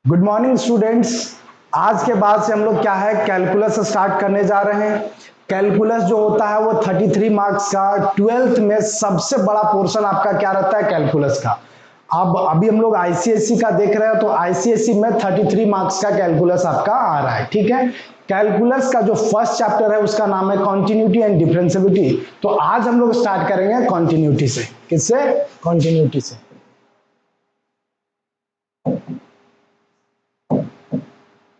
Good morning students. आज के बाद से हम लोग क्या है कैलकुलस स्टार्ट करने जा रहे हैं। कैलकुलस जो होता है वो 33 मार्क्स का 12th में सबसे बड़ा पोर्शन आपका क्या रहता है कैलकुलस का। अब अभी हम लोग आईसीएससी का देख रहे हैं तो आईसीएससी में 33 मार्क्स का कैलकुलस आपका आ रहा है। ठीक है, कैलकुलस का जो फर्स्ट चैप्टर है उसका नाम है कॉन्टिन्यूटी एंड डिफरेंशिएबिलिटी। तो आज हम लोग स्टार्ट करेंगे कॉन्टिन्यूटी से। किससे? कॉन्टिन्यूटी से।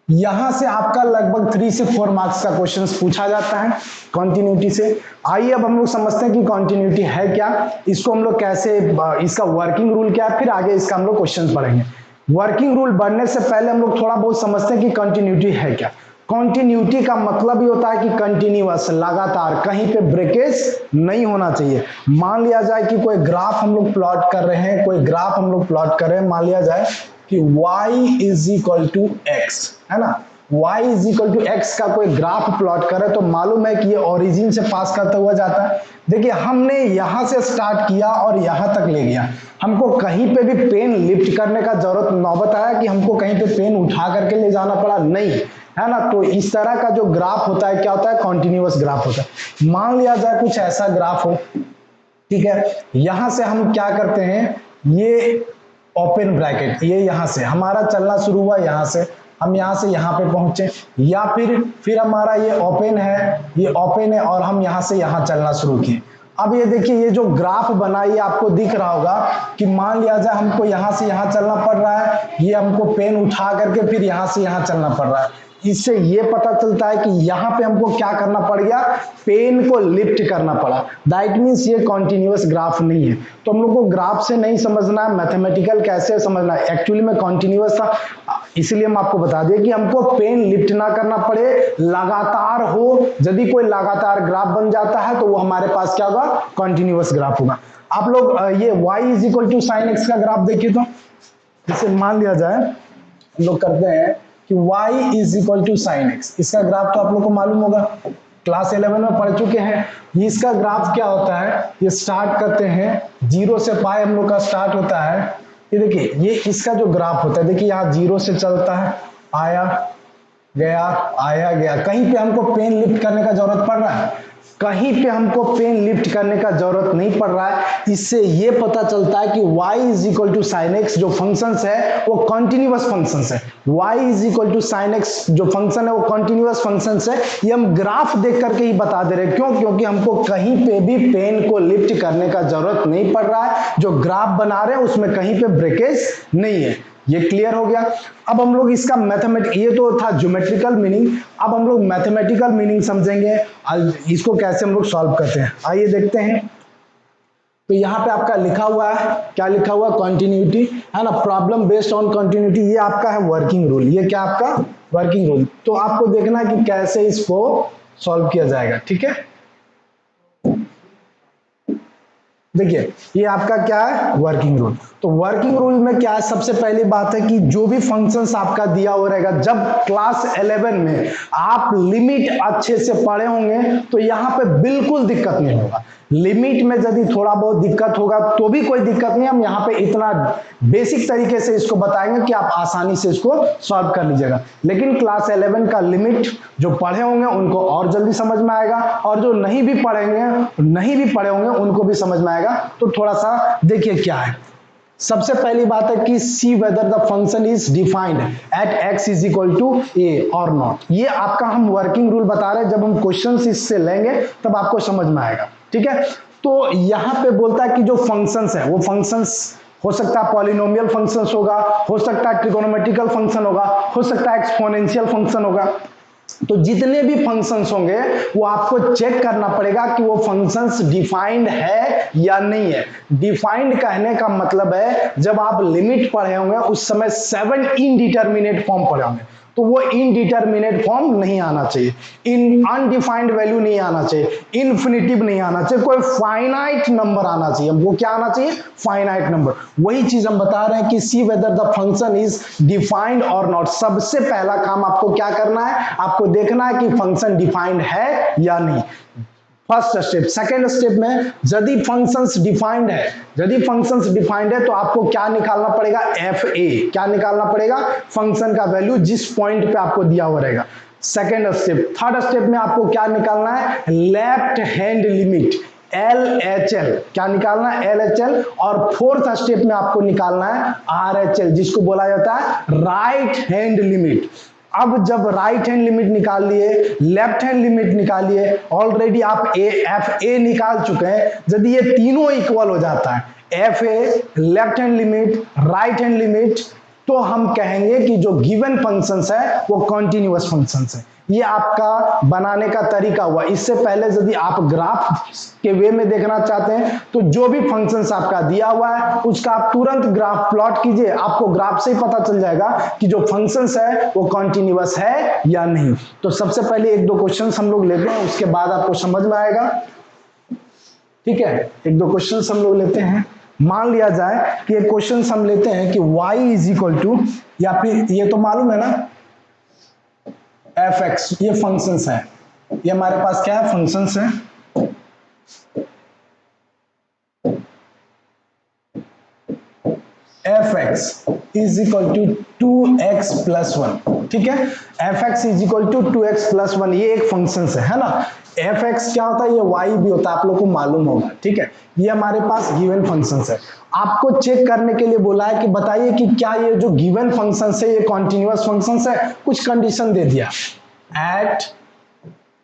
यहां से आपका लगभग 3 से 4 मार्क्स का क्वेश्चन पूछा जाता है कॉन्टिन्यूटी से। आइए अब हम लोग समझते हैं कि कॉन्टिन्यूटी है क्या, इसको हम लोग कैसे, इसका वर्किंग रूल क्या है, फिर आगे इसका हम लोग क्वेश्चन पढ़ेंगे। वर्किंग रूल बढ़ने से पहले हम लोग थोड़ा बहुत समझते हैं कि कॉन्टिन्यूटी है क्या। कॉन्टिन्यूटी का मतलब ही होता है कि कंटिन्यूअस, लगातार, कहीं पे ब्रेकेज नहीं होना चाहिए। मान लिया जाए कि कोई ग्राफ हम लोग प्लॉट कर रहे हैं, कोई ग्राफ हम लोग प्लॉट कर रहे हैं, मान लिया जाए कि y is equal to x, है ना। y is equal to x का कोई ग्राफ प्लॉट करे तो मालूम है कि ये ओरिजिन से पास करता हुआ जाता है। देखिए हमने यहां से स्टार्ट किया और यहां तक ले गया, हमको कहीं पे भी पेन लिफ्ट करने का जरूरत नौबत आया कि हमको कहीं पे पेन उठा करके ले जाना पड़ा, नहीं, है ना। तो इस तरह का जो ग्राफ होता है क्या होता है, कॉन्टिन्यूअस ग्राफ होता है। मान लिया जाए कुछ ऐसा ग्राफ हो, ठीक है, यहां से हम क्या करते हैं, ये ओपन ब्रैकेट, ये यहां से हमारा चलना शुरू हुआ, यहां से हम यहां से यहां पे पहुंचे, या फिर हमारा ये ओपन है, ये ओपन है और हम यहां से यहां चलना शुरू किए। अब ये देखिए ये जो ग्राफ बना ये आपको दिख रहा होगा कि मान लिया जाए हमको यहां से यहां चलना पड़ रहा है, ये हमको पेन उठा करके फिर यहां से यहां चलना पड़ रहा है। इससे ये पता चलता है कि यहां पे हमको क्या करना पड़ गया, पेन को लिफ्ट करना पड़ा। दैट मीन्स ये कॉन्टिन्यूअस ग्राफ नहीं है। तो हम लोग को ग्राफ से नहीं समझना है, मैथमेटिकल कैसे समझना है, एक्चुअली में कॉन्टिन्यूअस था, इसलिए हम आपको बता दिए कि हमको पेन लिफ्ट ना करना पड़े, लगातार हो। यदि कोई लगातार ग्राफ बन जाता है तो वो हमारे पास क्या होगा, कॉन्टिन्यूअस ग्राफ होगा। आप लोग ये y is equal to sine x का ग्राफ देखिए, तो जैसे मान लिया जाए हम लोग करते हैं कि y is equal to sine x, इसका ग्राफ तो आप लोग को मालूम होगा, क्लास 11 में पढ़ चुके हैं। इसका ग्राफ क्या होता है, ये स्टार्ट करते हैं 0 से पाई हम लोग का स्टार्ट होता है। ये देखिए ये इसका जो ग्राफ होता है, देखिए यहाँ 0 से चलता है, आया गया आया गया, कहीं पे हमको पेन लिफ्ट करने का जरूरत पड़ रहा है, कहीं पे हमको पेन लिफ्ट करने का जरूरत नहीं पड़ रहा है। इससे ये पता चलता है कि y is equal to sine x जो फंक्शंस है वो कॉन्टिन्यूअस फंक्शंस है। y is equal to sine x जो फंक्शन है वो कॉन्टिन्यूअस फंक्शंस है। ये हम ग्राफ देख करके ही बता दे रहे हैं, क्यों? क्योंकि हमको कहीं पे भी पेन को लिफ्ट करने का जरूरत नहीं पड़ रहा है, जो ग्राफ बना रहे हैं उसमें कहीं पे ब्रेकेज नहीं है। ये क्लियर हो गया। अब हम लोग इसका मैथमेटिक, ये तो था ज्योमेट्रिकल मीनिंग, अब हम लोग मैथमेटिकल मीनिंग समझेंगे, इसको कैसे हम लोग सॉल्व करते हैं। आइए देखते हैं। तो यहाँ पे आपका लिखा हुआ है, क्या लिखा हुआ, कॉन्टिन्यूटी, है ना, प्रॉब्लम बेस्ड ऑन कॉन्टिन्यूटी, ये आपका है वर्किंग रूल, ये क्या आपका वर्किंग रूल। तो आपको देखना है कि कैसे इसको सॉल्व किया जाएगा। ठीक है, देखिए ये आपका क्या है, वर्किंग रूल। तो वर्किंग रूल में क्या है, सबसे पहली बात है कि जो भी फंक्शंस आपका दिया हुआ रहेगा, जब क्लास 11 में आप लिमिट अच्छे से पढ़े होंगे तो यहाँ पे बिल्कुल दिक्कत नहीं होगा। लिमिट में यदि थोड़ा बहुत दिक्कत होगा तो भी कोई दिक्कत नहीं, हम यहाँ पे इतना बेसिक तरीके से इसको बताएंगे कि आप आसानी से इसको सॉल्व कर लीजिएगा। लेकिन क्लास 11 का लिमिट जो पढ़े होंगे उनको और जल्दी समझ में आएगा, और जो नहीं भी पढ़े होंगे उनको भी समझ में आएगा। तो थोड़ा सा देखिए क्या है। सबसे पहली बात है कि see whether the function is defined at x is equal to a और नॉट। ये आपका हम वर्किंग रूल बता रहे हैं, जब हम क्वेश्चन इससे लेंगे तब आपको समझ में आएगा। ठीक है, तो यहां पे बोलता है कि जो फंक्शंस है वो फंक्शंस हो सकता है पॉलिनोमियल फंक्शंस होगा, हो सकता है ट्रिगोनोमेट्रिकल फंक्शन होगा, हो सकता है एक्सपोनेंशियल फंक्शन होगा। तो जितने भी फंक्शंस होंगे वो आपको चेक करना पड़ेगा कि वो फंक्शंस डिफाइंड है या नहीं है। डिफाइंड कहने का मतलब है जब आप लिमिट पढ़े होंगे उस समय 7 इनडिटरमिनेट फॉर्म पढ़े होंगे, तो वो इनडिटरमिनेट फॉर्म नहीं आना चाहिए, इन अनडिफाइंड वैल्यू नहीं आना चाहिए, इन्फिनिटिव नहीं आना चाहिए, कोई फाइनाइट नंबर आना चाहिए। हमको क्या आना चाहिए, फाइनाइट नंबर। वही चीज हम बता रहे हैं कि see whether the function is defined और नॉट। सबसे पहला काम आपको क्या करना है, आपको देखना है कि फंक्शन डिफाइंड है या नहीं। First step. सेकेंड स्टेप में यदि फंक्शंस डिफाइंड है, यदि फंक्शंस डिफाइंड है तो आपको क्या निकालना पड़ेगा, एफ ए, क्या निकालना पड़ेगा, फंक्शन का वैल्यू जिस पॉइंट पे आपको दिया हुआ रहेगा। Second step. थर्ड स्टेप में आपको क्या निकालना है, लेफ्ट हैंड लिमिट LHL, क्या निकालना है, LHL। और फोर्थ स्टेप में आपको निकालना है RHL, जिसको बोला जाता है राइट हैंड लिमिट। अब जब राइट हैंड लिमिट निकाल लिए, लेफ्ट हैंड लिमिट निकालिए, ऑलरेडी आप एफ ए निकाल चुके हैं। यदि ये तीनों इक्वल हो जाता है, F A, left hand limit, right hand limit, तो हम कहेंगे कि जो गिवन फंक्शंस है वो कॉन्टिन्यूअस फंक्शंस है। ये आपका बनाने का तरीका हुआ। इससे पहले यदि आप ग्राफ के वे में देखना चाहते हैं तो जो भी फंक्शंस आपका दिया हुआ है उसका आप तुरंत ग्राफ प्लॉट कीजिए, आपको ग्राफ से ही पता चल जाएगा कि जो फंक्शंस है वो कॉन्टिन्यूअस है या नहीं। तो सबसे पहले एक दो क्वेश्चंस हम लोग लेते हैं, उसके बाद आपको समझ में आएगा। ठीक है, एक दो क्वेश्चंस हम लोग लेते हैं। मान लिया जाए कि एक क्वेश्चन हम लेते हैं कि y इज इक्वल टू, या फिर ये तो मालूम है ना एफ एक्स, ये फंक्शंस है, ये हमारे पास क्या है, फंक्शंस है। F x is equal to 2x plus 1। ठीक है, f x is equal to 2x plus 1, ये एक फंक्शंस है ना। एफ एक्स क्या होता है, ये y भी होता है, आप लोग को मालूम होगा। ठीक है, ये हमारे पास गिवन फंक्शंस है। आपको चेक करने के लिए बोला है कि बताइए कि क्या ये जो गिवन फंक्शंस है ये कॉन्टिन्यूअस फंक्शंस है। कुछ कंडीशन दे दिया, at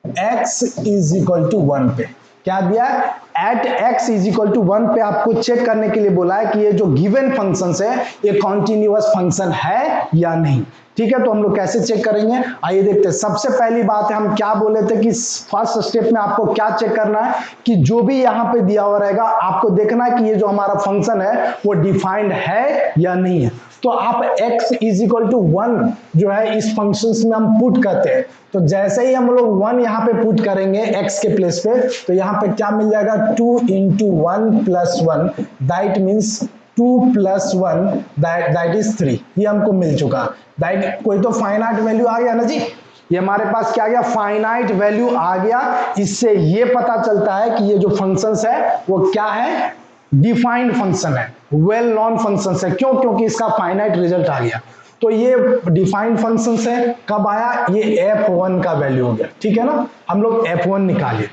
x is equal to 1 पे, क्या दिया है, at x is equal to 1 पे आपको चेक करने के लिए बोला है कि ये जो गिवन फंक्शंस है ये कॉन्टिन्यूअस फंक्शन है या नहीं। ठीक है, तो हम लोग कैसे चेक करेंगे, आइए देखते हैं। सबसे पहली बात है, हम क्या बोले थे कि फर्स्ट स्टेप में आपको क्या चेक करना है कि जो भी यहाँ पे दिया हुआ रहेगा आपको देखना है कि ये जो हमारा फंक्शन है वो डिफाइंड है या नहीं है। तो आप x इज इक्वल टू 1 जो है इस फंक्शन में हम पुट करते हैं, तो जैसे ही हम लोग 1 यहाँ पे पुट करेंगे x के प्लेस पे, तो यहाँ पे क्या मिल जाएगा, 2 into 1 plus 1, that means 2 plus 1 that is 3। ये हमको मिल चुका, दैट कोई तो फाइनाइट वैल्यू आ गया ना जी, ये हमारे पास क्या गया, फाइनाइट वैल्यू आ गया। इससे ये पता चलता है कि ये जो फंक्शंस है वो क्या है, डिफाइंड फंक्शन है, वेल नोन फंक्शंस है। क्यों, क्योंकि इसका फाइनाइट रिजल्ट आ गया। तो ये डिफाइंड फंक्शंस है, कब आया, ये f1 का वैल्यू हो गया। ठीक है ना, हम लोग f1 निकालिए।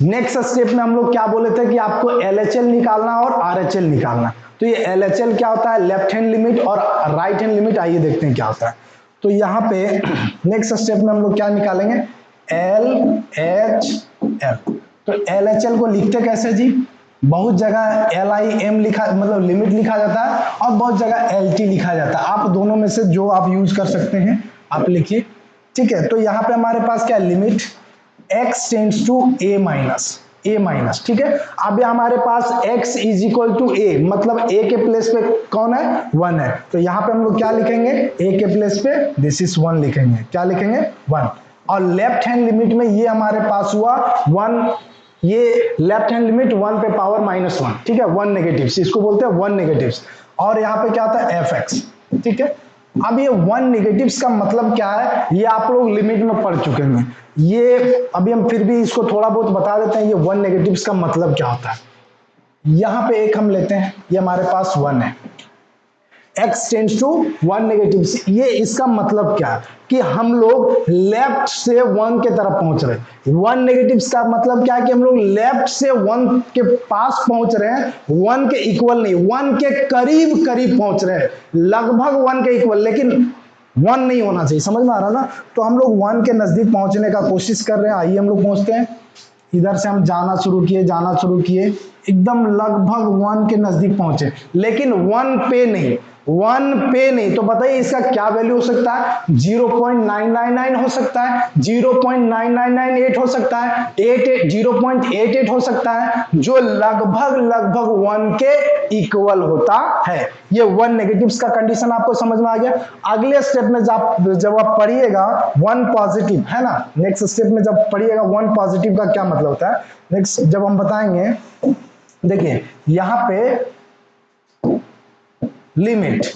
नेक्स्ट स्टेप में हम लोग क्या बोले थे कि आपको LHL निकालना और RHL निकालना। तो ये LHL क्या होता है, लेफ्ट हैंड लिमिट, और राइट हैंड लिमिट, आइए देखते हैं क्या होता है। तो यहाँ पे नेक्स्ट स्टेप में हम लोग क्या निकालेंगे, LHL। तो LHL को लिखते कैसे जी, बहुत जगह LIM लिखा, मतलब लिमिट लिखा जाता है, और बहुत जगह LT लिखा जाता है। आप दोनों में से जो आप यूज कर सकते हैं आप लिखिए। ठीक है, तो यहाँ पे हमारे पास क्या, limit x tends to a minus. ठीक है, अब हमारे पास x is equal to a, मतलब a के प्लेस पे कौन है, 1 है। तो यहाँ पे हम लोग क्या लिखेंगे, a के प्लेस पे दिस इज 1 लिखेंगे, क्या लिखेंगे, 1। और लेफ्ट हैंड लिमिट में ये हमारे पास हुआ 1, ये लेफ्ट हैंड लिमिट 1 पे पावर -1। ठीक है, 1 नेगेटिव्स, इसको बोलते हैं 1 नेगेटिव्स। और यहाँ पे क्या होता है, fx। ठीक है, अब ये 1 नेगेटिव्स का मतलब क्या है, ये आप लोग लिमिट में पढ़ चुके हैं। ये अभी हम फिर भी इसको थोड़ा बहुत बता देते हैं, ये 1 नेगेटिव्स का मतलब क्या होता है। यहां पे एक हम लेते हैं, ये हमारे पास 1 है, x टेंड्स टू 1 नेगेटिव्स। ये इसका मतलब क्या है कि हम लोग लेफ्ट से 1 के तरफ पहुंच रहे हैं। 1 नेगेटिव्स का मतलब क्या है कि हम लोग लेफ्ट से 1 के पास पहुंच रहे हैं, 1 के इक्वल नहीं, 1 के करीब करीब पहुंच रहे हैं, लगभग 1 के इक्वल, लेकिन 1 नहीं होना चाहिए। समझ में आ रहा ना, तो हम लोग 1 के नजदीक पहुंचने का कोशिश कर रहे हैं। आइए हम लोग पहुंचते हैं, इधर से हम जाना शुरू किए, एकदम लगभग 1 के नजदीक पहुंचे, लेकिन 1 पे नहीं। तो बताइए इसका क्या वैल्यू हो सकता है, 0.999 हो सकता है, 0.9998 हो सकता है, 0.88 हो सकता है, जो लगभग 1 के इक्वल होता है। ये 1 नेगेटिव्स का कंडीशन आपको समझ में आ गया। अगले स्टेप में जब आप पढ़िएगा 1 पॉजिटिव, है ना, नेक्स्ट स्टेप में जब पढ़िएगा 1 पॉजिटिव का क्या मतलब होता है, नेक्स्ट जब हम बताएंगे, देखिए यहां पे limit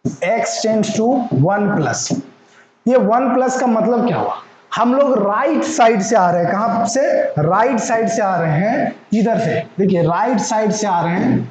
x tends to 1 plus, ये 1 प्लस का मतलब क्या हुआ, हम लोग राइट साइड से आ रहे हैं, कहां से? राइट साइड से आ रहे हैं, इधर से देखिए राइट साइड से आ रहे हैं,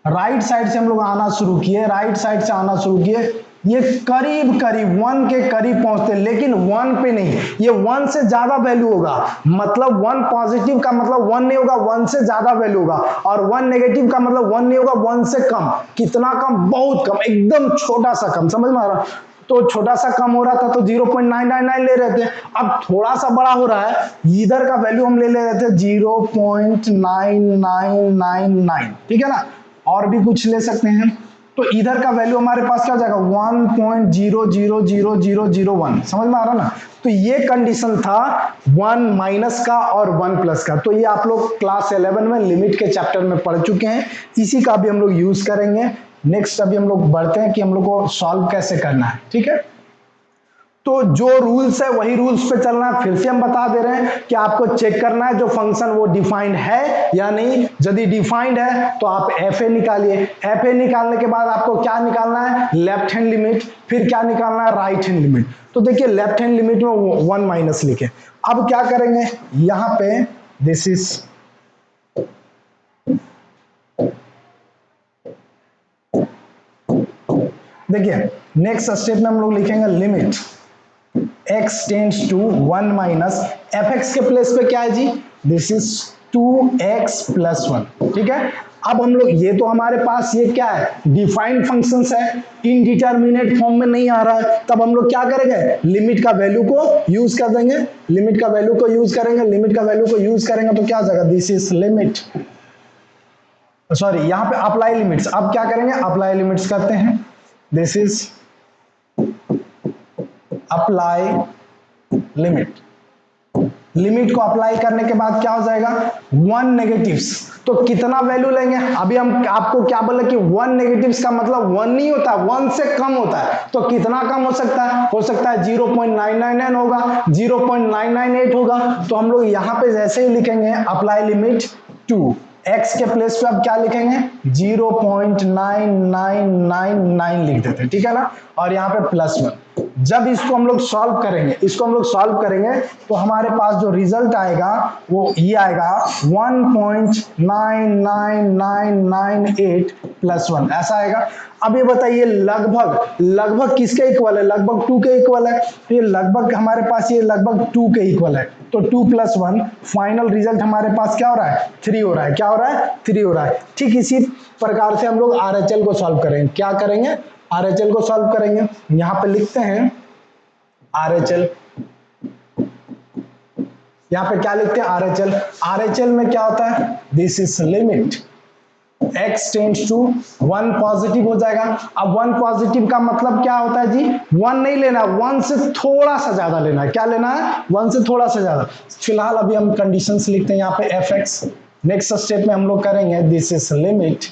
राइट साइड से हम लोग आना शुरू किए, राइट साइड से आना शुरू किए, ये करीब करीब 1 के करीब पहुंचते, लेकिन 1 पे नहीं, ये 1 से ज्यादा वैल्यू होगा, मतलब 1 पॉजिटिव का मतलब 1 नहीं होगा, 1 से ज्यादा वैल्यू होगा, और 1 नेगेटिव का मतलब 1 नहीं होगा, 1 से कम। कितना कम? बहुत कम, एकदम छोटा सा कम, समझ में आ रहा? तो छोटा सा कम हो रहा था तो 0.999 ले रहे थे, अब थोड़ा सा बड़ा हो रहा है, इधर का वैल्यू हम ले रहे थे 0.9999, ठीक है ना, और भी कुछ ले सकते हैं, तो इधर का वैल्यू हमारे पास क्या हो जाएगा 1.000001, समझ में आ रहा ना? तो ये कंडीशन था 1 माइनस का और 1 प्लस का, तो ये आप लोग क्लास 11 में लिमिट के चैप्टर में पढ़ चुके हैं, इसी का भी हम लोग यूज करेंगे। नेक्स्ट अभी हम लोग बढ़ते हैं कि हम लोग को सॉल्व कैसे करना है, ठीक है? तो जो रूल्स है वही रूल्स पे चलना है, फिर से हम बता दे रहे हैं कि आपको चेक करना है जो फंक्शन वो डिफाइंड है या नहीं, यदि डिफाइंड है तो आप एफ ए निकालिए, एफ ए निकालने के बाद आपको क्या निकालना है? लेफ्ट हैंड लिमिट, फिर क्या निकालना है? Right hand limit. तो देखिए लेफ्ट हैंड लिमिट में 1 माइनस लिखे, अब क्या करेंगे यहां पे, दिस इज देखिए नेक्स्ट स्टेप में हम लोग लिखेंगे limit x tends to 1 minus f x के प्लेस पे क्या है जी? दिस इज 2x प्लस 1, ठीक है? अब हम लोग, ये तो हमारे पास ये क्या है? डिफाइंड फंक्शंस है, इनडिटरमिनेट फॉर्म में नहीं आ रहा है, तब हम लोग क्या करेंगे? लिमिट का वैल्यू को यूज कर देंगे, लिमिट का वैल्यू को यूज करेंगे, लिमिट का वैल्यू को यूज करेंगे तो क्या हो जाएगा? दिस इज लिमिट, सॉरी यहां पे अप्लाई लिमिट्स, अब क्या करेंगे? अप्लाई लिमिट्स करते हैं, this is apply limit, limit को अप्लाई करने के बाद क्या हो जाएगा? 1 नेगेटिव्स, तो कितना वैल्यू लेंगे? अभी हम आपको क्या बोले कि 1 नेगेटिव्स का मतलब 1 नहीं होता, 1 से कम होता है, तो कितना कम हो सकता है? हो सकता है 0.999 होगा, 0.998 होगा, तो हम लोग यहां पे जैसे ही लिखेंगे अप्लाई लिमिट 2, x के प्लेस पे अब क्या लिखेंगे? 0.9999 लिख देते हैं, ठीक है ना, और यहाँ पे प्लस 1। जब इसको हम लोग सॉल्व करेंगे, इसको हम लोग सॉल्व करेंगे तो हमारे पास जो रिजल्ट आएगा वो ये आएगा 1.99998 प्लस 1, ऐसा आएगा। अब ये बताइए लगभग लगभग किसके इक्वल है? लगभग 2 के इक्वल है, तो ये लगभग हमारे पास ये लगभग 2 के इक्वल है, तो 2 प्लस 1 फाइनल रिजल्ट हमारे पास क्या हो रहा है? 3 हो रहा है, क्या हो रहा है? 3 हो रहा है। ठीक इसी प्रकार से हम लोग RHL को सॉल्व करेंगे, क्या करेंगे? RHL को सॉल्व करेंगे, यहां पे लिखते हैं RHL, यहां पे क्या लिखते हैं? RHL, RHL में क्या होता है? This is limit x tends to 1 positive हो जाएगा। अब 1 पॉजिटिव का मतलब क्या होता है जी? 1 नहीं लेना, 1 से थोड़ा सा ज्यादा लेना है, क्या लेना है? 1 से थोड़ा सा ज्यादा। फिलहाल अभी हम कंडीशंस लिखते हैं यहाँ पे fx, नेक्स्ट स्टेप में हम लोग करेंगे this is limit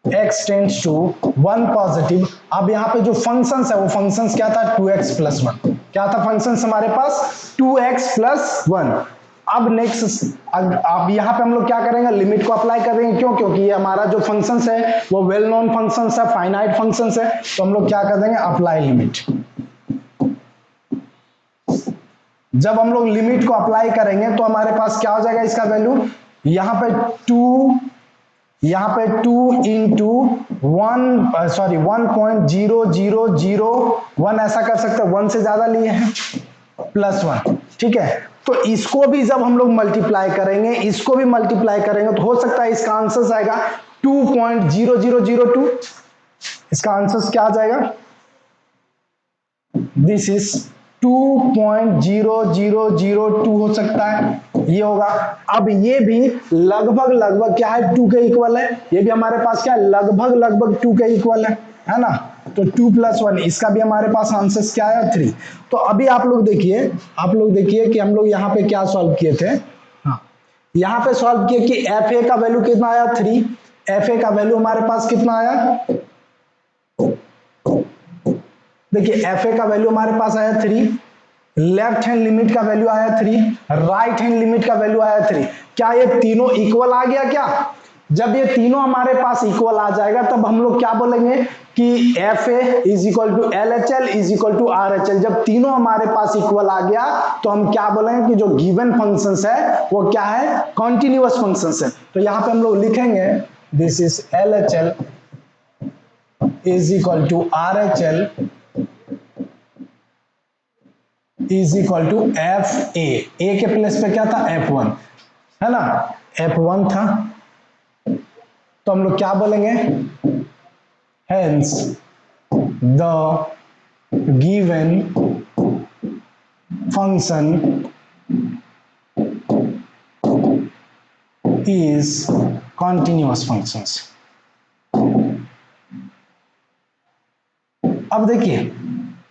x tends to 1 positive. अब यहाँ पे जो फंक्शंस है वो फंक्शंस क्या था? 2x प्लस 1, क्या था फंक्शंस हमारे पास? 2x plus 1। अब नेक्स्ट, अब यहाँ पे हम लोग क्या करेंगे? लिमिट को अप्लाई कर देंगे, क्यों? क्योंकि ये हमारा जो फंक्शंस है वो वेल नोन फंक्शंस है, फाइनाइट फंक्शंस है, तो हम लोग क्या कर देंगे? Apply limit. जब हम लोग लिमिट को अप्लाई करेंगे तो हमारे पास क्या हो जाएगा इसका वैल्यू? यहाँ पे 2, यहाँ पे 2 इंटू 1 सॉरी 1.0001 ऐसा कर सकते हैं, 1 से ज्यादा लिए हैं, प्लस 1, ठीक है? तो इसको भी जब हम लोग मल्टीप्लाई करेंगे, इसको भी मल्टीप्लाई करेंगे तो हो सकता है इसका आंसर आएगा 2.0002, इसका आंसर क्या आ जाएगा? दिस इज 2.0002 हो सकता है, ये होगा। अब ये भी लगभग लगभग क्या है? 2 के इक्वल है, ये भी हमारे पास क्या है? लगभग लगभग 2 के इक्वल है ना? तो 2 प्लस 1, इसका भी हमारे पास आंसर क्या है? 3। तो अभी आप लोग देखिए कि हम लोग यहाँ पे क्या सॉल्व किए थे। हाँ, यहाँ पे सॉल्व किए कि एफ ए का वैल्यू कितना आया? 3। एफ ए का वैल्यू हमारे पास कितना आया? देखिए एफ ए का वैल्यू हमारे पास आया 3, लेफ्ट हैंड लिमिट का वैल्यू आया 3, राइट हैंड लिमिट का वैल्यू आया 3। क्या ये तीनों इक्वल आ गया? क्या जब ये तीनों हमारे पास इक्वल आ जाएगा तब हम लोग क्या बोलेंगे कि FA is equal to LHL is equal to RHL। जब तीनों हमारे पास इक्वल आ गया तो हम क्या बोलेंगे कि जो गिवन फंक्शंस है वो क्या है, कॉन्टिन्यूअस फंक्शंस है। तो यहां पे हम लोग लिखेंगे this is LHL is equal to RHL is equal to FA। A के प्लेस पे क्या था, F1 है ना, F1 था। तो हम लोग क्या बोलेंगे, hence the given function is continuous functions। अब देखिए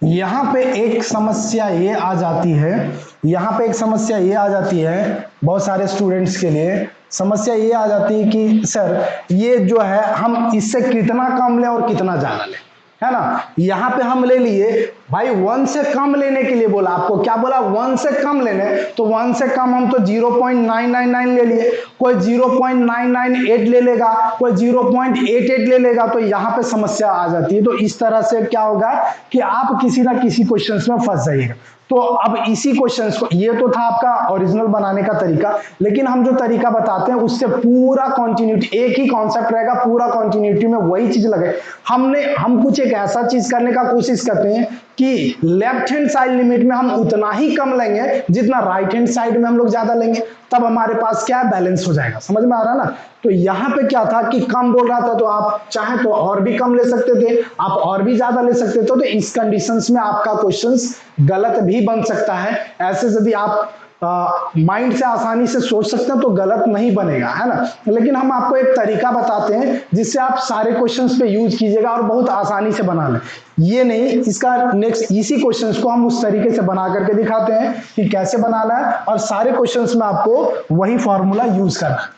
यहां पे एक समस्या ये आ जाती है, यहां पे एक समस्या ये आ जाती है बहुत सारे स्टूडेंट्स के लिए, समस्या ये आ जाती है कि सर ये जो है हम इससे कितना कम लें और कितना ज्यादा लें, है ना। यहां पे हम ले लिए भाई 1 से कम लेने के लिए बोला, आपको क्या बोला 1 से कम लेने, तो 1 से कम हम तो 0.999 ले लिए, कोई 0.998 ले लेगा, कोई 0.88 ले लेगा, तो यहां पे समस्या आ जाती है। तो इस तरह से क्या होगा कि आप किसी ना किसी क्वेश्चन में फंस जाइएगा। तो अब इसी क्वेश्चन को, ये तो था आपका ओरिजिनल बनाने का तरीका, लेकिन हम जो तरीका बताते हैं उससे पूरा कॉन्टिन्यूटी, एक ही कॉन्सेप्ट रहेगा, पूरा कॉन्टिन्यूटी में वही चीज लगे। हम कुछ एक ऐसा चीज करने का कोशिश करते हैं कि लेफ्ट हैंड साइड लिमिट में हम उतना ही कम लेंगे जितना राइट हैंड साइड में हम लोग ज्यादा लेंगे, तब हमारे पास क्या है, बैलेंस हो जाएगा। समझ में आ रहा है ना। तो यहां पे क्या था कि कम बोल रहा था, तो आप चाहे तो और भी कम ले सकते थे, आप और भी ज्यादा ले सकते थे। तो इस कंडीशंस में आपका क्वेश्चंस गलत भी बन सकता है। ऐसे यदि आप माइंड से आसानी से सोच सकते हैं तो गलत नहीं बनेगा, है ना। लेकिन हम आपको एक तरीका बताते हैं जिससे आप सारे क्वेश्चंस पे यूज कीजिएगा और बहुत आसानी से बना लें। ये नहीं, इसका नेक्स्ट इसी क्वेश्चंस को हम उस तरीके से बना करके दिखाते हैं कि कैसे बनाना है, और सारे क्वेश्चंस में आपको वही फॉर्मूला यूज करना है।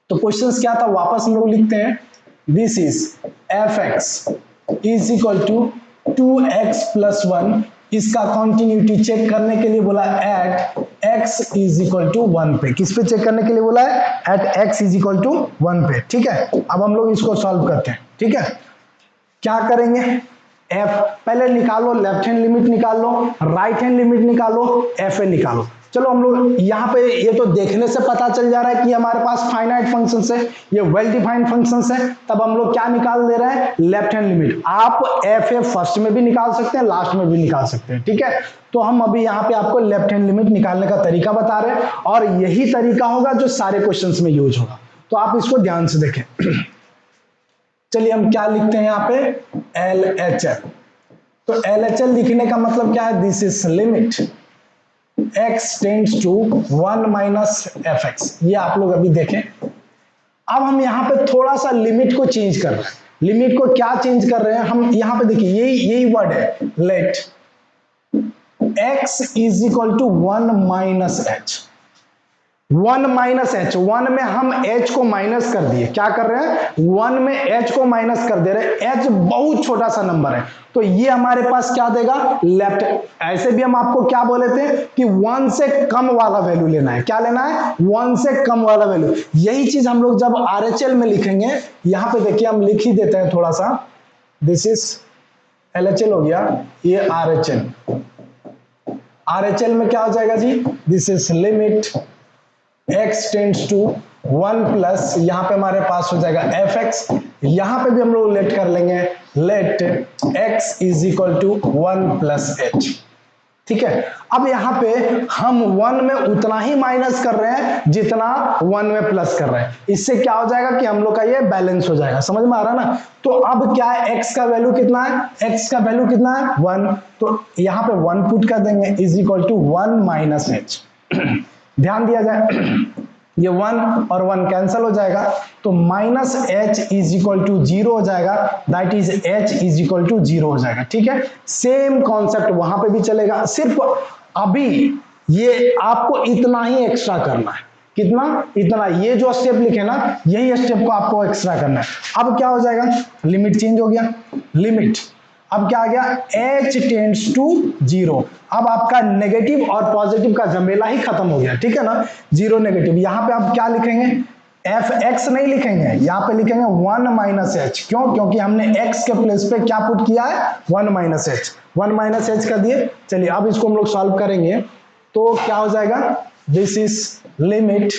तो क्वेश्चंस क्या था, वापस हम लोग लिखते हैं, this is fx is equal to 2x plus 1। इसका कॉन्टिन्यूटी चेक करने के लिए बोला at x is equal to 1 पे। किस पे चेक करने के लिए बोला है, at x is equal to 1 पे। ठीक है, अब हम लोग इसको सॉल्व करते हैं। ठीक है, क्या करेंगे, f पहले निकालो, लेफ्ट हैंड लिमिट निकाल लो, राइट हैंड लिमिट निकालो, fa निकालो। चलो हम लोग यहाँ पे, ये तो देखने से पता चल जा रहा है कि हमारे पास फाइनाइट फंक्शंस है, ये वेल डिफाइंड फंक्शंस है। तब हम लोग क्या निकाल दे रहे हैं, लेफ्ट हैंड लिमिट। आप fa फर्स्ट में भी निकाल सकते हैं, लास्ट में भी निकाल सकते हैं। ठीक है, तो हम अभी यहाँ पे आपको लेफ्ट हैंड लिमिट निकालने का तरीका बता रहे हैं, और यही तरीका होगा जो सारे क्वेश्चंस में यूज होगा। तो आप इसको ध्यान से देखें। चलिए हम क्या लिखते हैं यहाँ पे, LHL। तो LHL लिखने का मतलब क्या है, this is limit x tends to 1 minus fx। ये आप लोग अभी देखें। अब हम यहाँ पे थोड़ा सा लिमिट को चेंज कर रहे हैं। लिमिट को क्या चेंज कर रहे हैं हम, यहाँ पे देखिए यही वर्ड है, let x is equal to 1 minus h। 1 minus h, 1 में हम h को माइनस कर दिए, क्या कर रहे हैं, 1 में h को माइनस कर दे रहे हैं। h बहुत छोटा सा नंबर है, तो ये हमारे पास क्या देगा, लेफ्ट। ऐसे भी हम आपको क्या बोले थे कि 1 से कम वाला वैल्यू लेना है। क्या लेना है, 1 से कम वाला वैल्यू। यही चीज हम लोग जब RHL में लिखेंगे, यहां पे देखिए हम लिख ही देते हैं थोड़ा सा, दिस इज LHL हो गया, ये RHL। RHL में क्या हो जाएगा जी, this is limit x tends to 1 plus, यहां पे हमारे पास हो जाएगा fx। यहां पे भी हम लोग लेट कर लेंगे, let x is equal to 1 plus h। ठीक है, अब यहां पे हम 1 में उतना ही माइनस कर रहे हैं जितना 1 में प्लस कर रहे हैं। इससे क्या हो जाएगा कि हम लोग का ये बैलेंस हो जाएगा। समझ में आ रहा है ना। तो अब क्या है, x का वैल्यू कितना है, x का वैल्यू कितना है 1, तो यहां पे 1 पुट कर देंगे, is equal to 1 minus h। ध्यान दिया जाए, ये 1 और 1 कैंसिल हो जाएगा, तो minus h is equal to 0 हो जाएगा, that is h is equal to 0 हो जाएगा। ठीक है, सेम कॉन्सेप्ट वहां पे भी चलेगा, सिर्फ अभी ये आपको इतना ही एक्स्ट्रा करना है। कितना, इतना। ये जो स्टेप लिखे ना, यही स्टेप को आपको एक्स्ट्रा करना है। अब क्या हो जाएगा, लिमिट चेंज हो गया, लिमिट अब क्या आ गया, h टेंड्स टू 0। अब आपका नेगेटिव और पॉजिटिव का झमेला ही खत्म हो गया। ठीक है ना, जीरो नेगेटिव। यहां पे आप क्या लिखेंगे, एफ एक्स नहीं लिखेंगे, यहाँ पे लिखेंगे 1 माइनस एच। क्यों? क्योंकि हमने एक्स के प्लेस पे क्या पुट किया है, 1 माइनस एच। 1 माइनस एच कर दिए। चलिए अब इसको हम लोग सॉल्व करेंगे तो क्या हो जाएगा, this is limit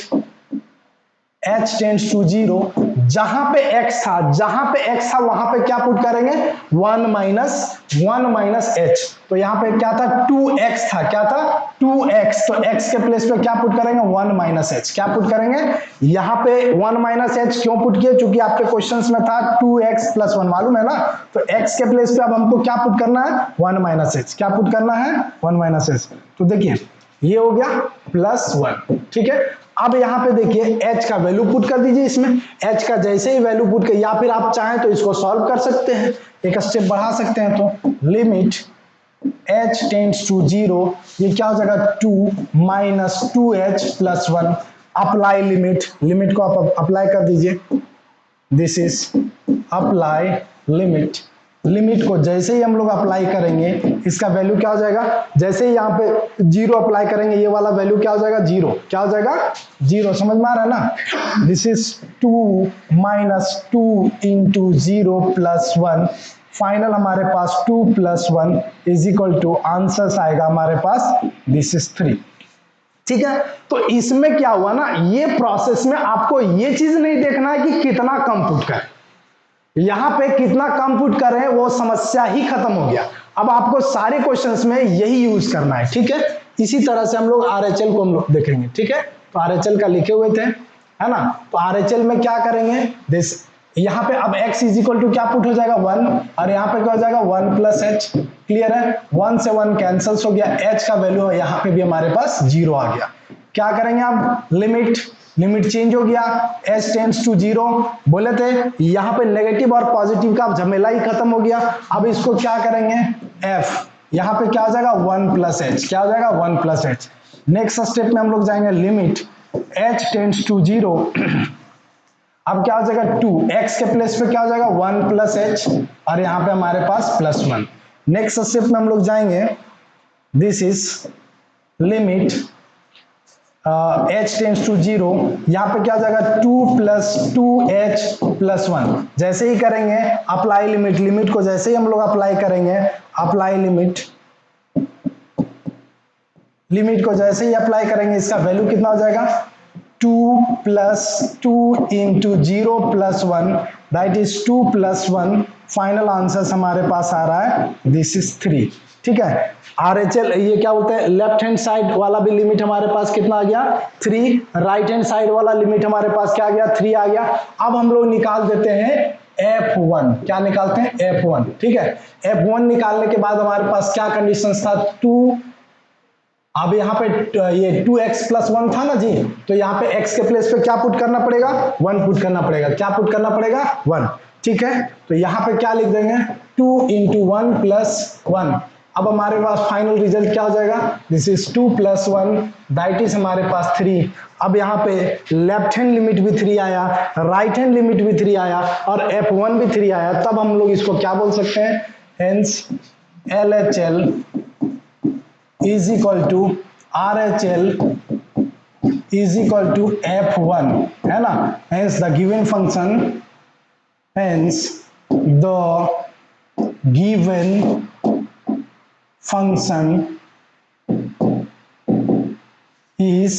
h tends to 0, जहां पे x था वहां पे क्या पुट करेंगे, 1 माइनस h। तो यहाँ पे क्या था, 2x था, क्या था 2x, तो x के प्लेस पे क्या पुट करेंगे, 1 माइनस h। क्या पुट करेंगे यहाँ पे 1 माइनस h, क्यों पुट किए, क्योंकि आपके क्वेश्चंस में था 2x प्लस 1, मालूम है ना। तो x के प्लेस पे अब हमको क्या पुट करना है, 1 माइनस h। क्या पुट करना है, 1 माइनस h। तो देखिए ये हो गया +1, ठीक है। अब यहां पे देखिए h का वैल्यू पुट कर दीजिए इसमें। h का जैसे ही वैल्यू पुट कर, या फिर आप चाहें तो इसको सॉल्व कर सकते हैं, एक स्टेप बढ़ा सकते हैं। तो लिमिट h टेंड्स टू 0, ये क्या हो जाएगा 2 minus 2h plus 1। Apply limit, limit को आप अप्लाई कर दीजिए, this is apply limit. Limit को जैसे ही हम लोग अप्लाई करेंगे इसका वैल्यू क्या हो जाएगा, जैसे ही यहाँ पे 0 अप्लाई करेंगे ये वाला वैल्यू क्या हो जाएगा, 0। क्या हो जाएगा, 0। समझ में आ रहा है ना। This is 2 minus 2 into 0 plus 1। Final हमारे पास 2 plus 1 is equal to, answer आएगा हमारे पास दिस इज 3। ठीक है। तो इसमें क्या हुआ ना, ये प्रोसेस में आपको ये चीज नहीं देखना है कि कितना कम पुट करें, यहां पे कितना कम पुट कर रहे हैं वो समस्या ही खत्म हो गया। अब आपको सारे क्वेश्चंस में यही यूज करना है, ठीक है। इसी तरह से हम लोग आरएचएल को हम लोग देखेंगे, ठीक है। तो आरएचएल का लिखे हुए थे, है ना। तो आरएचएल में क्या करेंगे, दिस यहाँ पे अब x इज इक्वल टू क्या पुट हो जाएगा 1, और यहाँ पे क्या हो जाएगा 1 प्लस एच। क्लियर है, 1 से 1 कैंसिल्स हो गया, h का वैल्यू यहाँ पे भी हमारे पास 0 आ गया। क्या करेंगे अब, लिमिट चेंज हो गया, h टेंड्स टू 0 बोले थे, यहाँ पे नेगेटिव और पॉजिटिव का झमेला ही खत्म हो गया। अब इसको क्या करेंगे, f, यहाँ पे क्या हो जाएगा 1 प्लस एच। क्या हो जाएगा 1 प्लस एच। नेक्स्ट स्टेप में हम लोग जाएंगे, लिमिट h टेंड्स टू 0, अब क्या हो जाएगा 2, x के प्लेस पे क्या हो जाएगा 1 प्लस एच, और यहाँ पे हमारे पास +1। नेक्स्ट स्टेप में हम लोग जाएंगे, this is limit h tends to 0, यहाँ पे क्या हो जाएगा 2 प्लस 2h प्लस 1। जैसे ही करेंगे अप्लाई लिमिट, लिमिट को जैसे ही हम लोग अप्लाई करेंगे, अप्लाई लिमिट को जैसे ही अप्लाई करेंगे इसका वैल्यू कितना हो जाएगा, 2 plus 2 into 0 plus 1, that is 2 plus 1। Final answer हमारे पास आ रहा है दिस इज 3। ठीक है। आरएचएल ये क्या बोलते हैं, लेफ्ट हैंड साइड वाला भी लिमिट हमारे पास कितना आ गया 3, राइट हैंड साइड वाला लिमिट हमारे पास क्या आ गया 3 आ गया। अब हम लोग निकाल देते हैं F1, क्या निकालते हैं F1। ठीक है, F1 निकालने के बाद हमारे पास क्या कंडीशन था 2, अब यहाँ पे ये 2x प्लस 1 था ना जी, तो यहाँ पे x के प्लेस पे क्या पुट करना पड़ेगा 1 पुट करना पड़ेगा। क्या पुट करना पड़ेगा 1। ठीक है, तो यहाँ पे क्या लिख देंगे 2 इंटू 1 प्लस 1। अब हमारे पास फाइनल रिजल्ट क्या हो जाएगा, this is 2 plus 1, that is हमारे पास 3। अब यहाँ पे लेफ्ट हैंड लिमिट भी 3 आया, राइट हैंड लिमिट भी 3 आया, और F1 भी 3 आया, तब हम लोग इसको क्या बोल सकते हैं, hence LHL is equal to RHL is equal to F1, है ना। hence the given function is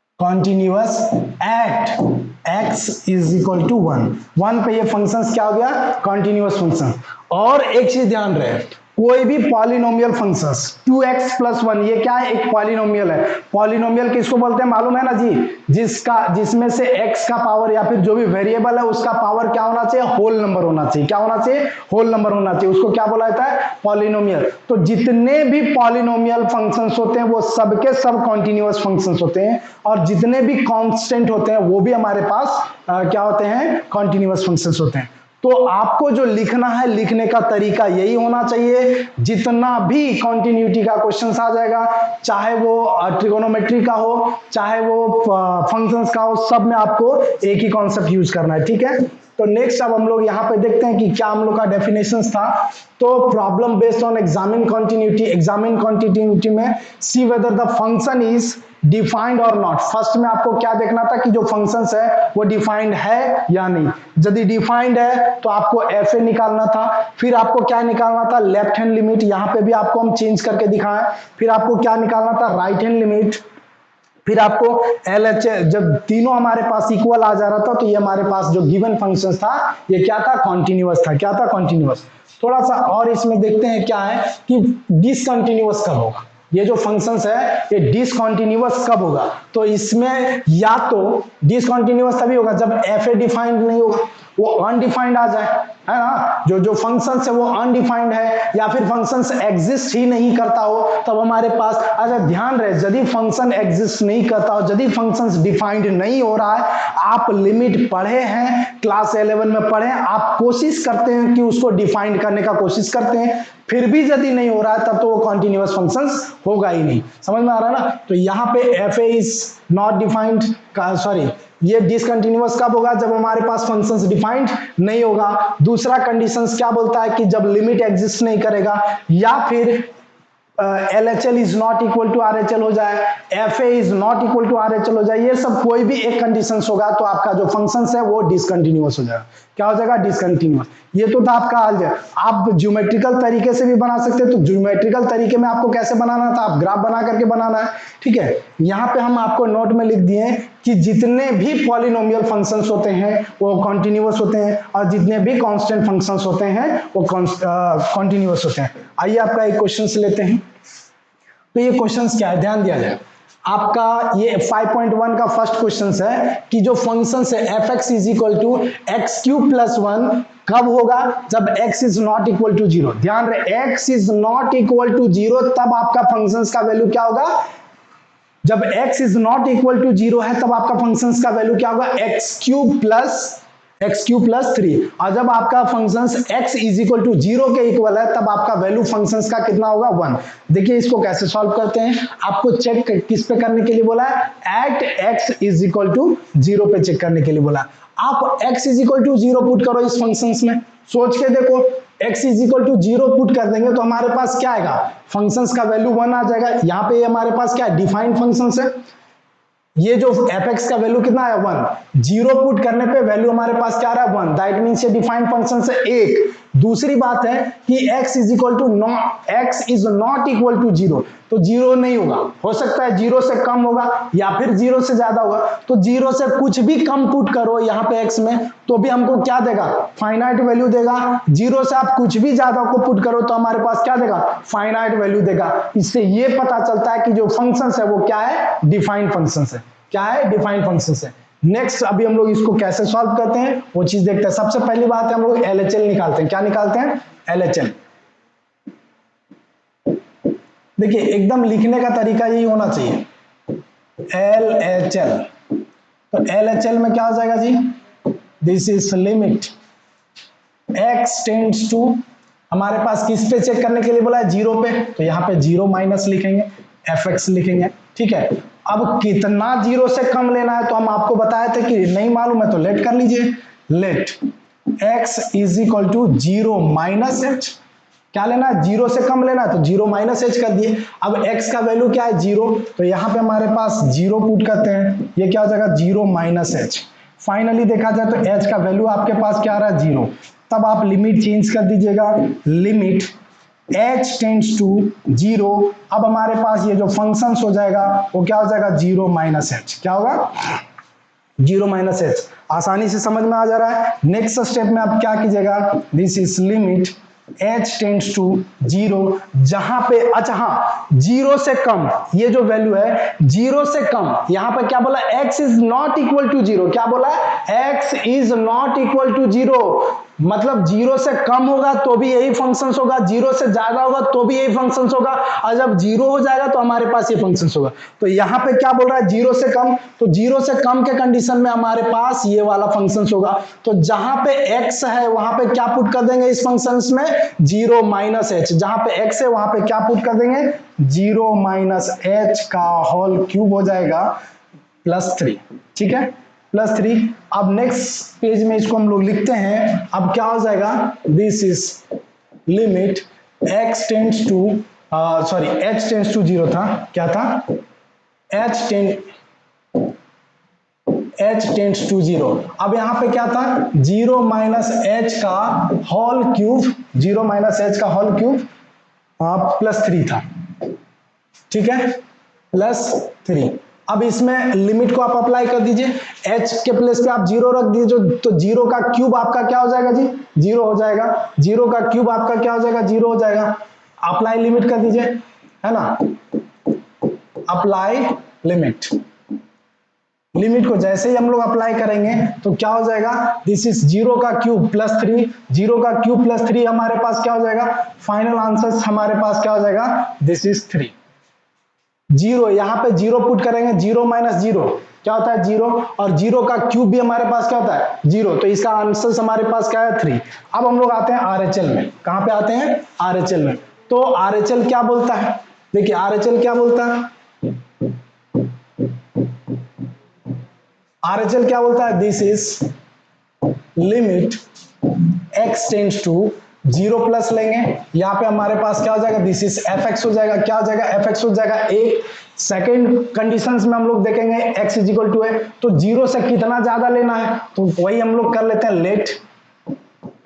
continuous at x is equal to 1 पे ये फंक्शंस क्या हो गया कंटिन्यूअस फंक्शन। और एक चीज ध्यान रहे, कोई भी पॉलिनोमियल फंक्शंस 2x प्लस 1 ये क्या है, एक पॉलिनोमियल है। पॉलिनोमियल किसको बोलते हैं मालूम है ना जी, जिसमें से x का पावर या फिर जो भी वेरिएबल है उसका पावर क्या होना चाहिए, होल नंबर होना चाहिए। क्या होना चाहिए, होल नंबर होना चाहिए, उसको क्या बोला जाता है पॉलिनोमियल। तो जितने भी पॉलिनोमियल फंक्शंस होते हैं वो सबके सब कॉन्टिन्यूअस फंक्शंस होते हैं, और जितने भी कांस्टेंट होते हैं वो भी हमारे पास क्या होते हैं कॉन्टिन्यूअस फंक्शंस होते हैं। तो आपको जो लिखना है, लिखने का तरीका यही होना चाहिए, जितना भी कॉन्टिन्यूटी का क्वेश्चन आ जाएगा, चाहे वो ट्रिगोनोमेट्री का हो, चाहे वो फंक्शंस का हो, सब में आपको एक ही कॉन्सेप्ट यूज करना है। ठीक है, तो नेक्स्ट अब हम लोग यहाँ पे देखते हैं कि क्या हम लोग का डेफिनेशन था। तो problem based on examine continuity में see whether the function is defined और नॉट। फर्स्ट में आपको क्या देखना था कि जो फंक्शंस है वो डिफाइंड है या नहीं। यदि डिफाइंड है तो आपको एफ ए निकालना था। फिर आपको क्या निकालना था, लेफ्ट हैंड लिमिट, यहाँ पे भी आपको हम चेंज करके दिखाएं। फिर आपको क्या निकालना था, राइट हैंड लिमिट। फिर आपको एल एच, जब तीनों हमारे पास इक्वल आ जा रहा था तो ये हमारे पास जो गिवन फंक्शन था ये क्या था, कॉन्टिन्यूअस था। क्या था, कॉन्टिन्यूअस। थोड़ा सा और इसमें देखते हैं क्या है कि डिसकंटिन्यूअस कब होगा। ये जो फंक्शंस है ये डिसकंटिन्यूअस कब होगा, तो इसमें या तो डिसकंटिन्यूअस तभी होगा जब एफ ए डिफाइंड नहीं होगा, वो अनडिफाइंड आ जाए, है ना। जो फंक्शंस है वो अनडिफाइंड है या फिर फंक्शंस एग्जिस्ट ही नहीं करता हो तब हमारे पास। अच्छा ध्यान रहे, यदि फंक्शन एग्जिस्ट नहीं करता हो, यदि फंक्शंस डिफाइंड नहीं हो रहा है, आप लिमिट पढ़े हैं, क्लास 11 में पढ़े, आप कोशिश करते हैं कि उसको डिफाइंड करने का कोशिश करते हैं, फिर भी यदि नहीं हो रहा है तब तो वो कॉन्टिन्यूअस फंक्शंस होगा ही नहीं। समझ में आ रहा है ना। तो यहाँ पे F A is not defined, sorry ये डिसकंटिन्यूअस कब होगा, जब हमारे पास फंक्शंस डिफाइंड नहीं होगा। दूसरा कंडीशंस क्या बोलता है कि जब लिमिट एग्जिस्ट नहीं करेगा, या फिर LHL is not equal to RHL हो जाए, FA is not equal to RHL हो जाए। ये सब कोई भी एक कंडीशंस होगा तो आपका जो फंक्शंस है वो डिसकंटिन्यूअस हो जाएगा। क्या हो जाएगा, डिसकंटिन्यूअस। ये तो था आपका अलजेब्रा। आप ज्योमेट्रिकल तरीके से भी बना सकते हैं, तो ज्योमेट्रिकल तरीके में आपको कैसे बनाना था, आप ग्राफ बना करके बनाना है, ठीक है। यहाँ पे हम आपको नोट में लिख दिए कि जितने भी पॉलिनोमियल फंक्शंस होते हैं वो कॉन्टिन्यूअस होते हैं और जितने भी कांस्टेंट फंक्शंस होते हैं वो कॉन्टिन्यूअस होते हैं। आइए आपका एक क्वेश्चन लेते हैं। तो ये क्वेश्चंस क्या है, ध्यान दिया जाए। आपका ये 5.1 का फर्स्ट क्वेश्चन है कि जो फंक्शंस है f x is equal to x cube plus 1 कब होगा, जब x is not equal to 0। ध्यान रहे, x is not equal to 0 तब आपका फंक्शंस का वैल्यू क्या होगा। जब x is not equal to 0 है तब आपका फंक्शंस का वैल्यू क्या होगा, एक्स क्यूब प्लस 3। और जब आपका functions x is equal to 0 के इक्वल है तब आपका वैल्यू फंक्शंस का कितना होगा, 1। देखिए इसको कैसे सॉल्व करते हैं, आपको चेक किस पे करने के लिए बोला है, at x is equal to 0 पे चेक करने के लिए बोला। आप x is equal to 0 put करो इस फंक्शंस में, सोच के देखो, x is equal to 0 put कर देंगे तो हमारे पास क्या आएगा, फंक्शंस का वैल्यू 1 आ जाएगा। यहाँ पे हमारे पास क्या है, डिफाइंड फंक्शंस है। ये जो fx का वैल्यू कितना है, 1। 0 पुट करने पे वैल्यू हमारे पास क्या आ रहा है, 1। दैट मींस ये डिफाइंड फंक्शन से एक। दूसरी बात है कि x is equal to x is not equal to 0, तो 0 नहीं होगा, हो सकता है 0 से कम होगा या फिर 0 से ज्यादा होगा। तो 0 से कुछ भी कम पुट करो यहाँ पे x में तो भी हमको क्या देगा, फाइनाइट वैल्यू देगा। 0 से आप कुछ भी ज्यादा को पुट करो तो हमारे पास क्या देगा, फाइनाइट वैल्यू देगा। इससे ये पता चलता है कि जो फंक्शन है वो क्या है, डिफाइंड फंक्शन है। क्या है, डिफाइंड फंक्शन है। नेक्स्ट अभी हम लोग इसको कैसे सॉल्व करते हैं वो चीज देखते हैं। सबसे पहली बात है हम लोग LHL निकालते हैं। क्या निकालते हैं, LHL। देखिए एकदम लिखने का तरीका यही होना चाहिए, LHL। तो LHL में क्या हो जाएगा जी, this is limit x tends to, हमारे पास किस पे चेक करने के लिए बोला है, 0 पे, तो यहाँ पे 0 माइनस लिखेंगे, fx लिखेंगे, ठीक है। अब कितना 0 से कम लेना है तो हम आपको बताए थे कि नहीं मालूम है तो लेट कर लीजिए, let x is equal to 0 minus h। क्या लेना है, 0 से कम लेना है तो 0 माइनस h कर दिए। अब x का वैल्यू क्या है, 0, तो यहाँ पे हमारे पास 0 पुट करते हैं, ये क्या हो जाएगा, 0 माइनस h। फाइनली देखा जाए तो h का वैल्यू आपके पास क्या आ रहा है, 0। तब आप लिमिट चेंज कर दीजिएगा, लिमिट h टेंड्स टू 0। अब हमारे पास ये जो फंक्शंस हो जाएगा वो क्या हो जाएगा, 0 माइनस h। क्या होगा, 0 माइनस h। आसानी से समझ में आ जा रहा है। नेक्स्ट स्टेप में आप क्या कीजिएगा, this is limit h tends to 0, जहां पे, अच्छा हाँ, 0 से कम, ये जो वैल्यू है 0 से कम, यहां पे क्या बोला, x is not equal to 0। क्या बोला, x is not equal to 0, मतलब 0 से कम होगा तो भी यही फंक्शंस होगा, 0 से ज्यादा होगा तो भी यही फंक्शंस होगा, और जब 0 हो जाएगा तो हमारे पास ये फंक्शंस होगा। तो यहाँ पे क्या बोल रहा है, 0 से कम, तो 0 से कम के कंडीशन में हमारे पास ये वाला फंक्शंस होगा। तो जहां पे x है वहां पे क्या पुट कर देंगे इस फंक्शंस में, 0 माइनस h। जहां पे x है वहां पे क्या पुट कर देंगे, 0 माइनस h का होल क्यूब हो जाएगा प्लस 3, ठीक है, +3। अब नेक्स्ट पेज में इसको हम लोग लिखते हैं, अब क्या हो जाएगा, this is limit h tends to 0 था, क्या था, h टेंड्स टू 0। अब यहां पे क्या था, 0 माइनस h का होल क्यूब, 0 माइनस h का होल क्यूब +3 था, ठीक है, +3। अब इसमें लिमिट को आप अप्लाई कर दीजिए, h के प्लेस पे आप 0 रख दीजिए, तो 0 का क्यूब आपका क्या हो जाएगा जी, 0 हो जाएगा, 0 का क्यूब आपका क्या हो जाएगा, 0 हो जाएगा। अप्लाई लिमिट कर दीजिए, है ना, अप्लाई लिमिट। लिमिट को जैसे ही हम लोग अप्लाई करेंगे तो क्या हो जाएगा, दिस इज 0 का क्यूब +3, 0 का क्यूब +3 हमारे पास क्या हो जाएगा, फाइनल आंसर हमारे पास क्या हो जाएगा, दिस इज 3। 0 यहाँ पे 0 पुट करेंगे, 0 माइनस 0 क्या होता है, 0, और 0 का क्यूब भी हमारे पास क्या होता है, 0, तो इसका आंसर हमारे पास क्या है, 3। अब हम लोग आते हैं RHL में, कहां पे आते हैं, RHL में। तो RHL क्या बोलता है, देखिए RHL क्या बोलता है, RHL क्या बोलता है, this is limit x tends to 0 plus लेंगे, यहाँ पे हमारे पास क्या हो जाएगा, दिस इज fx हो जाएगा, क्या हो जाएगा, fx हो जाएगा। एक सेकेंड कंडीशंस में हम लोग देखेंगे x इज इक्वल टू है, तो 0 से कितना ज्यादा लेना है, तो वही हम लोग कर लेते हैं, let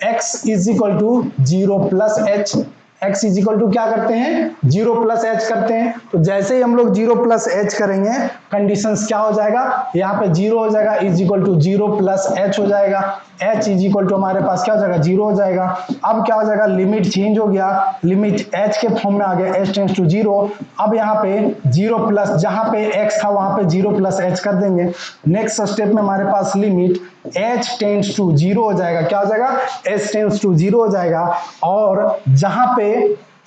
x is equal to 0 plus h, x is equal to क्या करते हैं, 0 प्लस h करते हैं। तो जैसे ही हम लोग 0 प्लस h करेंगे, कंडीशंस क्या हो जाएगा, यहाँ पे 0 हो जाएगा, is equal to 0 plus h हो जाएगा, h इज इक्वल टू हमारे पास क्या हो जाएगा, 0 हो जाएगा। अब क्या हो जाएगा, लिमिट चेंज हो गया, लिमिट h के फॉर्म में आ गया, h टेंड्स टू 0। अब यहाँ पे 0 प्लस, जहां पे x था वहां पे 0 प्लस h कर देंगे। नेक्स्ट स्टेप में हमारे पास लिमिट h टेंड्स टू 0 हो जाएगा, क्या हो जाएगा, h टेंड्स टू 0 हो जाएगा। और जहां पे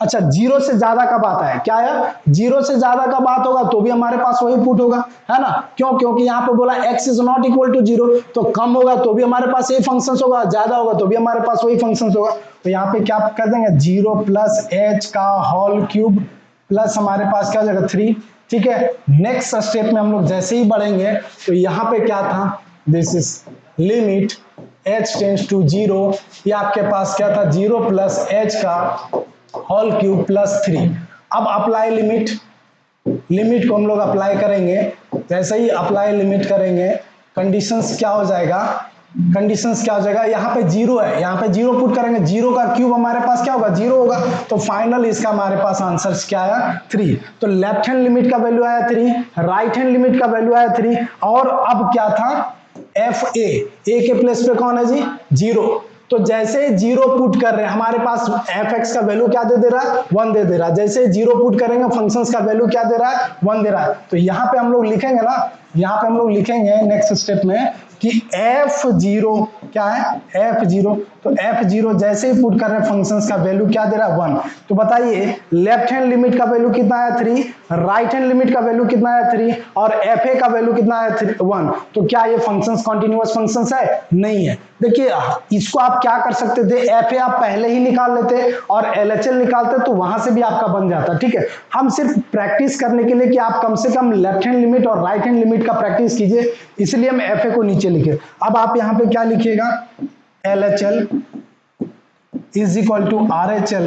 अच्छा 0 से ज्यादा का बात है, क्या है, 0 से ज्यादा का बात होगा तो भी हमारे पास वही पुट होगा, है ना, क्यों, क्योंकि यहाँ पे बोला x is not equal to 0, तो कम होगा तो भी हमारे पास यही फंक्शन होगा, ज्यादा होगा तो भी हमारे पास वही फंक्शन होगा। तो यहाँ पे क्या कर देंगे, 0 प्लस h का होल क्यूब प्लस हमारे पास क्या हो जाएगा, 3, ठीक है। नेक्स्ट स्टेप में हम लोग जैसे ही बढ़ेंगे तो यहाँ पे क्या था, this is limit h tends to 0, ये आपके पास क्या था, 0 प्लस h का होल क्यूब प्लस 3। अब अप्लाई लिमिट, लिमिट को हम लोग अप्लाई करेंगे, जैसे ही अप्लाई लिमिट करेंगे कंडीशंस क्या हो जाएगा, कंडीशंस क्या हो जाएगा, यहाँ पे 0 है, यहाँ पे 0 पुट करेंगे, 0 का क्यूब हमारे पास क्या होगा, 0 होगा, तो फाइनल इसका हमारे पास आंसर क्या आया, 3। तो लेफ्ट हैंड लिमिट का वैल्यू आया 3, राइट हैंड लिमिट का वैल्यू आया 3, और अब क्या था, ए के प्लेस पे कौन है जी, 0, तो जैसे 0 पुट कर रहे हैं हमारे पास fx का वैल्यू क्या दे रहा है, 1 दे रहा है। जैसे 0 पुट करेंगे फंक्शंस का वैल्यू क्या दे रहा है, 1 दे रहा है। तो यहाँ पे हम लोग लिखेंगे ना, यहाँ पे हम लोग लिखेंगे नेक्स्ट स्टेप में कि f0 क्या है, f0, तो f0 जैसे ही पुट कर रहे हैं फंक्शंस का वैल्यू क्या दे रहा है, 1। तो बताइए लेफ्ट हैंड लिमिट का वैल्यू कितना आया, 3, राइट हैंड लिमिट का वैल्यू कितना आया, 3, और fa का वैल्यू कितना आया, 1। तो क्या ये फंक्शंस कॉन्टिन्यूअस फंक्शंस है, नहीं है। देखिए इसको आप क्या कर सकते थे, fa आप पहले ही निकाल लेते और LHL निकालते तो वहां से भी आपका बन जाता, ठीक है। हम सिर्फ प्रैक्टिस करने के लिए कि आप कम से कम लेफ्ट हैंड लिमिट और राइट हैंड लिमिट का प्रैक्टिस कीजिए, इसलिए हम fa को नीचे लिखे। अब आप यहाँ पे क्या लिखिएगा, LHL is equal to RHL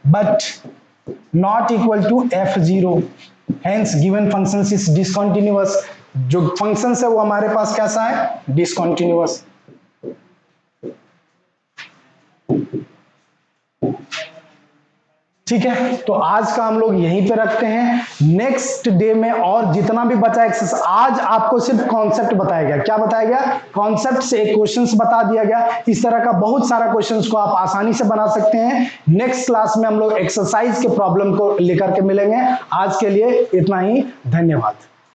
but not equal to f0, hence given functions is discontinuous। जो फंक्शंस है वो हमारे पास कैसा है, डिसकंटिन्यूअस। ठीक है, तो आज का हम लोग यहीं पे रखते हैं। नेक्स्ट डे में और जितना भी बचा एक्सरसाइज, आज आपको सिर्फ कॉन्सेप्ट बताया गया, क्या बताया गया, कॉन्सेप्ट से क्वेश्चंस बता दिया गया। इस तरह का बहुत सारा क्वेश्चंस को आप आसानी से बना सकते हैं। नेक्स्ट क्लास में हम लोग एक्सरसाइज के प्रॉब्लम को लेकर के मिलेंगे। आज के लिए इतना ही, धन्यवाद।